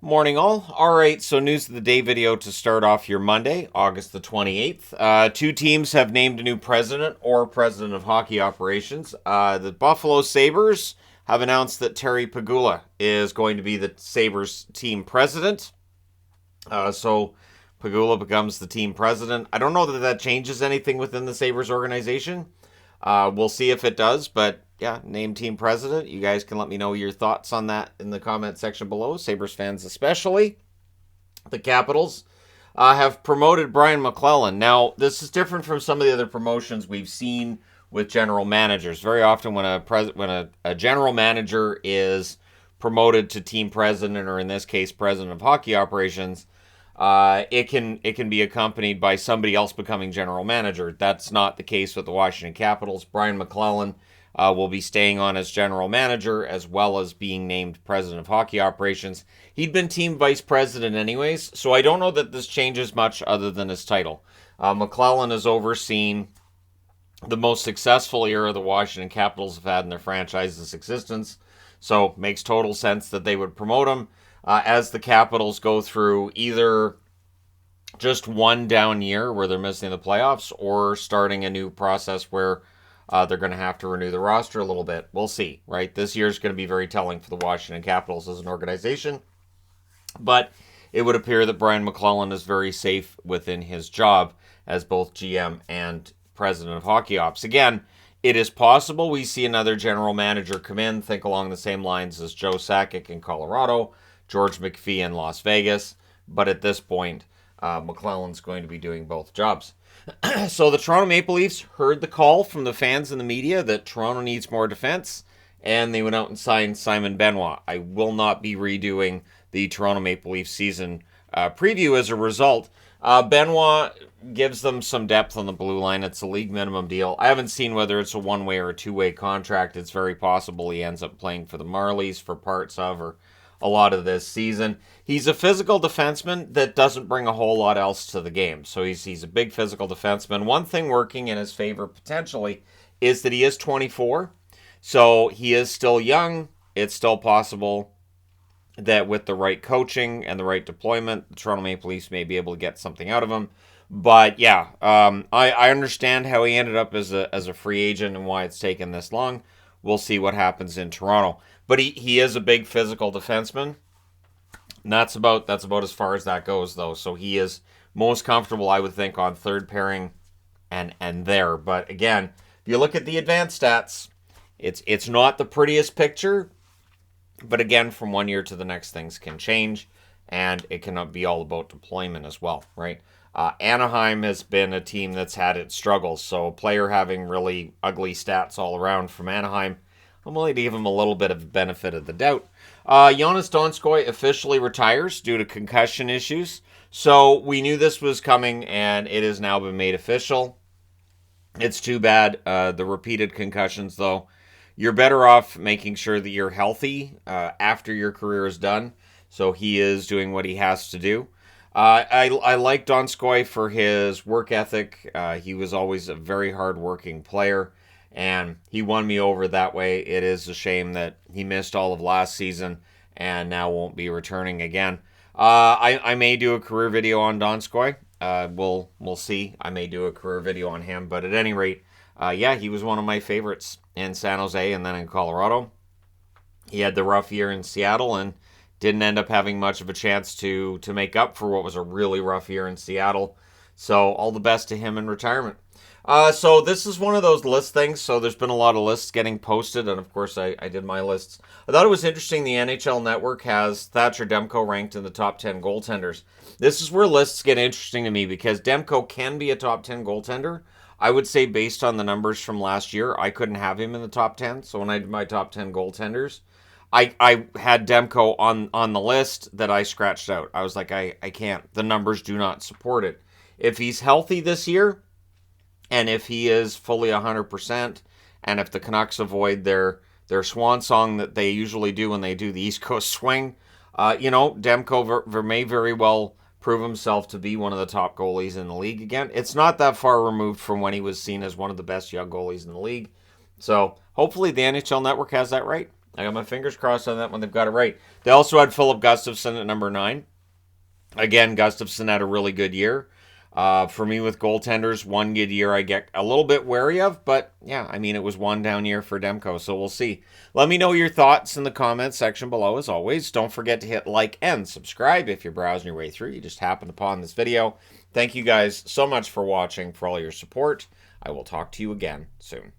Morning all. All right, so news of the day video to start off your Monday, August the 28th. Two teams have named a new president or president of hockey operations. The Buffalo Sabres have announced that Terry Pegula is going to be the Sabres team president. So Pegula becomes the team president. I don't know that changes anything within the Sabres organization. We'll see if it does, but yeah, name team president. You guys can let me know your thoughts on that in the comment section below, Sabres fans especially. The Capitals have promoted Brian MacLellan. Now, this is different from some of the other promotions we've seen with general managers. Very often when a general manager is promoted to team president, or in this case, president of hockey operations, it can be accompanied by somebody else becoming general manager. That's not the case with the Washington Capitals. Brian MacLellan will be staying on as general manager as well as being named president of hockey operations. He'd been team vice president anyways, so I don't know that this changes much other than his title. MacLellan has overseen the most successful era the Washington Capitals have had in their franchise's existence, so makes total sense that they would promote him as the Capitals go through either just one down year where they're missing the playoffs or starting a new process where they're going to have to renew the roster a little bit. We'll see, right? This year is going to be very telling for the Washington Capitals as an organization. But it would appear that Brian MacLellan is very safe within his job as both GM and president of hockey ops. Again, it is possible we see another general manager come in, think along the same lines as Joe Sakic in Colorado, George McPhee in Las Vegas. But at this point, MacLellan's going to be doing both jobs. So the Toronto Maple Leafs heard the call from the fans and the media that Toronto needs more defense, and they went out and signed Simon Benoit. I will not be redoing the Toronto Maple Leafs season preview as a result. Benoit gives them some depth on the blue line. It's a league minimum deal. I haven't seen whether it's a one-way or a two-way contract. It's very possible he ends up playing for the Marlies for parts of or a lot of this season. He's a physical defenseman that doesn't bring a whole lot else to the game. So he's a big physical defenseman. One thing working in his favor potentially is that he is 24. So he is still young. It's still possible that with the right coaching and the right deployment, the Toronto Maple Leafs may be able to get something out of him. But yeah, I understand how he ended up as a free agent and why it's taken this long. We'll see what happens in Toronto. But he is a big physical defenseman. And that's about as far as that goes, though. So he is most comfortable, I would think, on third pairing and there. But again, if you look at the advanced stats, it's not the prettiest picture. But again, from one year to the next, things can change. And it cannot be all about deployment as well, right? Anaheim has been a team that's had its struggles. So a player having really ugly stats all around from Anaheim, I'm willing to give him a little bit of the benefit of the doubt. Joonas Donskoi officially retires due to concussion issues. So we knew this was coming, and it has now been made official. It's too bad. The repeated concussions, though. You're better off making sure that you're healthy after your career is done. So he is doing what he has to do. I like Donskoi for his work ethic. He was always a very hard-working player, and he won me over that way. It is a shame that he missed all of last season and now won't be returning again. I may do a career video on Donskoi. We'll see. I may do a career video on him, but at any rate, yeah, he was one of my favorites in San Jose and then in Colorado. He had the rough year in Seattle and didn't end up having much of a chance to make up for what was a really rough year in Seattle. So all the best to him in retirement. So this is one of those list things. So there's been a lot of lists getting posted, and of course I did my lists. I thought it was interesting the NHL Network has Thatcher Demko ranked in the top 10 goaltenders. This is where lists get interesting to me because Demko can be a top 10 goaltender. I would say based on the numbers from last year, I couldn't have him in the top 10. So when I did my top 10 goaltenders, I had Demko on the list that I scratched out. I was like, I can't. The numbers do not support it. If he's healthy this year, and if he is fully 100%, and if the Canucks avoid their swan song that they usually do when they do the East Coast swing, Demko may very well prove himself to be one of the top goalies in the league again. It's not that far removed from when he was seen as one of the best young goalies in the league. So hopefully the NHL Network has that right. I got my fingers crossed on that one. They've got it right. They also had Philip Gustafsson at number 9. Again, Gustafsson had a really good year. For me with goaltenders, one good year I get a little bit wary of, but yeah, I mean, it was one down year for Demko, so we'll see. Let me know your thoughts in the comments section below, as always. Don't forget to hit like and subscribe if you're browsing your way through. You just happened upon this video. Thank you guys so much for watching, for all your support. I will talk to you again soon.